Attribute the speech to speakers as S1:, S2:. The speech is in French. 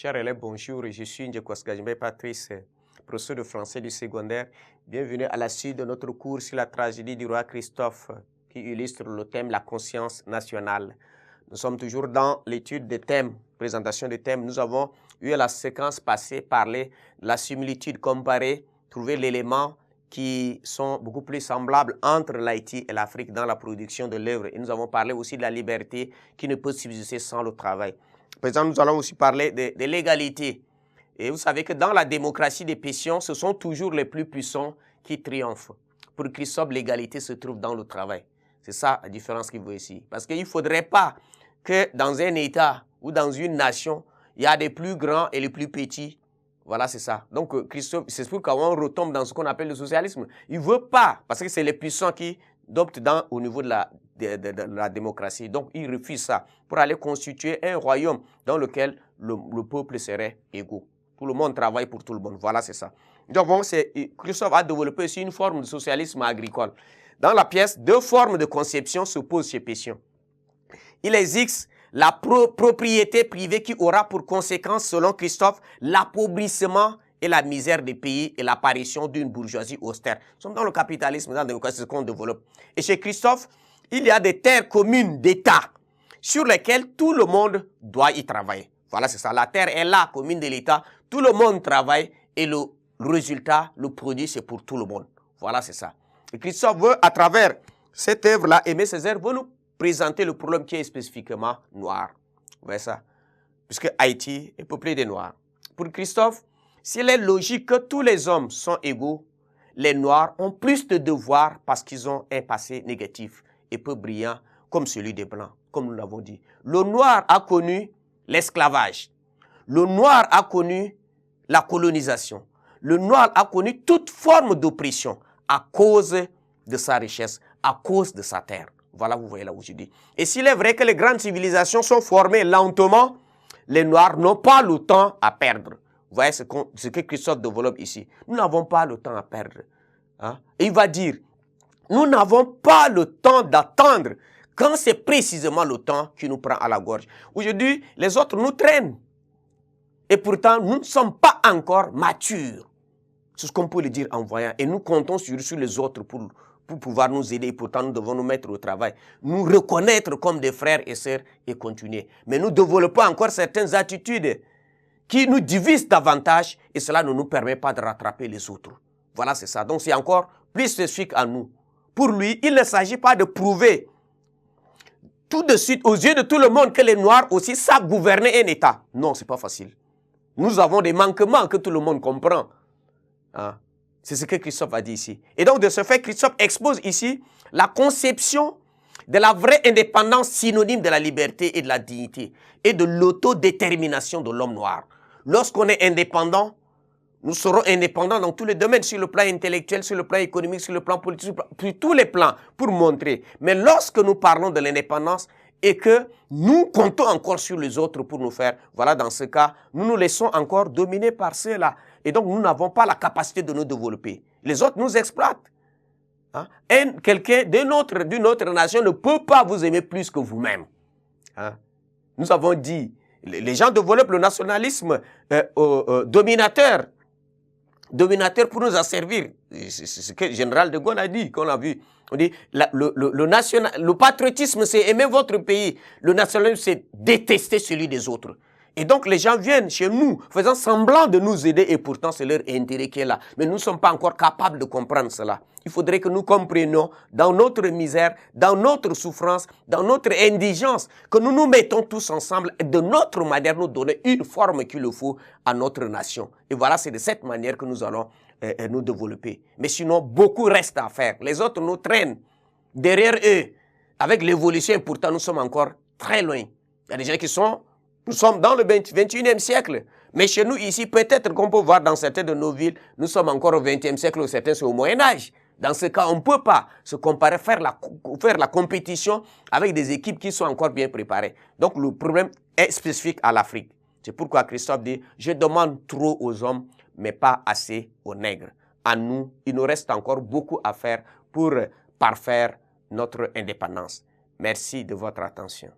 S1: Chers élèves, bonjour. Je suis Ndjekouaskajimbe Patrice, professeur de français du secondaire. Bienvenue à la suite de notre cours sur la tragédie du roi Christophe qui illustre le thème la conscience nationale. Nous sommes toujours dans l'étude des thèmes, présentation des thèmes. Nous avons eu à la séquence passée parlé de la similitude, comparer, trouver l'élément qui sont beaucoup plus semblables entre l'Haïti et l'Afrique dans la production de l'œuvre. Et nous avons parlé aussi de la liberté qui ne peut subsister sans le travail. Présent, nous allons aussi parler de l'égalité. Et vous savez que dans la démocratie des passions, ce sont toujours les plus puissants qui triomphent. Pour Christophe, l'égalité se trouve dans le travail. C'est ça la différence qu'il veut ici. Parce qu'il ne faudrait pas que dans un État ou dans une nation, il y a des plus grands et les plus petits. Voilà, c'est ça. Donc, Christophe, c'est pourquoi on retombe dans ce qu'on appelle le socialisme. Il ne veut pas, parce que c'est les puissants qui adoptent au niveau de la démocratie. Donc, il refuse ça pour aller constituer un royaume dans lequel le peuple serait égaux. Tout le monde travaille pour tout le monde. Voilà, c'est ça. Donc, bon, Christophe a développé aussi une forme de socialisme agricole. Dans la pièce, deux formes de conception s'opposent chez Pétion. Il existe la propriété privée qui aura pour conséquence, selon Christophe, l'appauvrissement et la misère des pays et l'apparition d'une bourgeoisie austère. Nous sommes dans le capitalisme, dans la démocratie, c'est ce qu'on développe. Et chez Christophe, il y a des terres communes d'État sur lesquelles tout le monde doit y travailler. Voilà, c'est ça. La terre est là, commune de l'État. Tout le monde travaille et le résultat, le produit, c'est pour tout le monde. Voilà, c'est ça. Et Christophe veut, à travers cette œuvre-là, Aimé Césaire veut nous présenter le problème qui est spécifiquement noir. Vous voyez ça? Puisque Haïti est peuplé de Noirs. Pour Christophe, s'il est logique que tous les hommes sont égaux, les Noirs ont plus de devoirs parce qu'ils ont un passé négatif et peu brillant comme celui des Blancs, comme nous l'avons dit. Le Noir a connu l'esclavage. Le Noir a connu la colonisation. Le Noir a connu toute forme d'oppression à cause de sa richesse, à cause de sa terre. Voilà, vous voyez là où je dis. Et s'il est vrai que les grandes civilisations sont formées lentement, les Noirs n'ont pas le temps à perdre. Vous voyez ce que Christophe développe ici. Nous n'avons pas le temps à perdre. Hein? Et il va dire, nous n'avons pas le temps d'attendre quand c'est précisément le temps qui nous prend à la gorge. Aujourd'hui, les autres nous traînent. Et pourtant, nous ne sommes pas encore matures. C'est ce qu'on peut le dire en voyant. Et nous comptons sur les autres pour pouvoir nous aider. Et pourtant, nous devons nous mettre au travail. Nous reconnaître comme des frères et sœurs et continuer. Mais nous développons encore certaines attitudes qui nous divisent davantage et cela ne nous permet pas de rattraper les autres. Voilà, c'est ça. Donc, c'est encore plus spécifique à nous. Pour lui, il ne s'agit pas de prouver tout de suite aux yeux de tout le monde que les Noirs aussi savent gouverner un État. Non, c'est pas facile. Nous avons des manquements que tout le monde comprend. Hein? C'est ce que Christophe a dit ici. Et donc, de ce fait, Christophe expose ici la conception de la vraie indépendance synonyme de la liberté et de la dignité et de l'autodétermination de l'homme noir. Lorsqu'on est indépendant, nous serons indépendants dans tous les domaines, sur le plan intellectuel, sur le plan économique, sur le plan politique, sur tous les plans, pour montrer. Mais lorsque nous parlons de l'indépendance et que nous comptons encore sur les autres pour nous faire, voilà, dans ce cas, nous nous laissons encore dominer par ceux-là. Et donc, nous n'avons pas la capacité de nous développer. Les autres nous exploitent. Hein? Quelqu'un d'une autre nation ne peut pas vous aimer plus que vous-même. Hein? Nous avons dit, les gens développent le nationalisme dominateur pour nous asservir. C'est ce que le général de Gaulle a dit, qu'on a vu. On dit, le patriotisme, c'est aimer votre pays. Le nationalisme, c'est détester celui des autres. Et donc, les gens viennent chez nous, faisant semblant de nous aider, et pourtant, c'est leur intérêt qui est là. Mais nous ne sommes pas encore capables de comprendre cela. Il faudrait que nous comprenions, dans notre misère, dans notre souffrance, dans notre indigence, que nous nous mettons tous ensemble et de notre manière nous donner une forme qu'il faut à notre nation. Et voilà, c'est de cette manière que nous allons nous développer. Mais sinon, beaucoup reste à faire. Les autres nous traînent derrière eux. Avec l'évolution, et pourtant, nous sommes encore très loin. Il y a des gens qui sont... Nous sommes dans le 21e siècle. Mais chez nous, ici, peut-être qu'on peut voir dans certaines de nos villes, nous sommes encore au 20e siècle, ou certains sont au Moyen-Âge. Dans ce cas, on ne peut pas se comparer, faire la compétition avec des équipes qui sont encore bien préparées. Donc, le problème est spécifique à l'Afrique. C'est pourquoi Christophe dit, je demande trop aux hommes, mais pas assez aux nègres. À nous, il nous reste encore beaucoup à faire pour parfaire notre indépendance. Merci de votre attention.